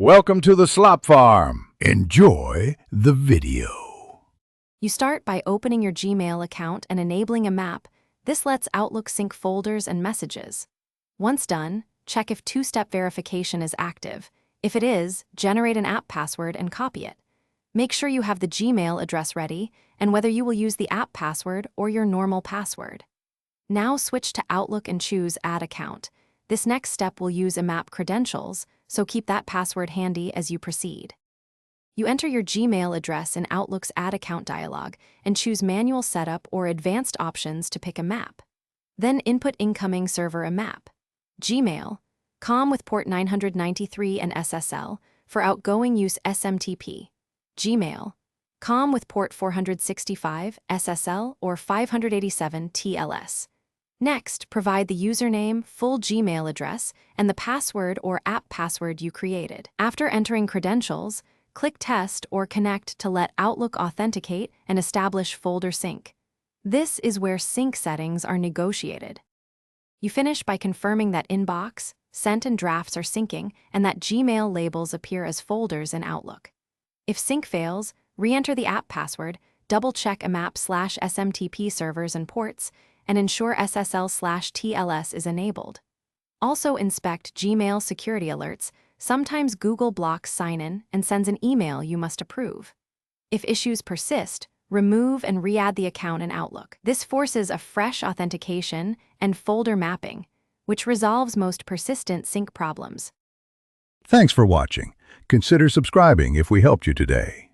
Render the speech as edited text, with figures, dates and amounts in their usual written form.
Welcome to the Slop Farm. Enjoy the video. You start by opening your Gmail account and enabling a map. This lets Outlook sync folders and messages. Once done, check if two-step verification is active. If it is, generate an app password and copy it. Make sure you have the Gmail address ready and whether you will use the app password or your normal password. Now switch to Outlook and choose Add Account. This next step will use IMAP credentials, so keep that password handy as you proceed. You enter your Gmail address in Outlook's Add Account dialog and choose Manual Setup or Advanced Options to pick a map. Then input incoming server IMAP. Gmail, COM with port 993 and SSL, for outgoing use SMTP. Gmail, COM with port 465, SSL, or 587 TLS. Next, provide the username, full Gmail address, and the password or app password you created. After entering credentials, click Test or Connect to let Outlook authenticate and establish folder sync. This is where sync settings are negotiated. You finish by confirming that Inbox, Sent, and Drafts are syncing and that Gmail labels appear as folders in Outlook. If sync fails, re-enter the app password, double-check IMAP/SMTP servers and ports, and ensure SSL/TLS is enabled. Also inspect Gmail security alerts. Sometimes Google blocks sign-in and sends an email you must approve. If issues persist, remove and re-add the account in Outlook. This forces a fresh authentication and folder mapping, which resolves most persistent sync problems. Thanks for watching. Consider subscribing if we helped you today.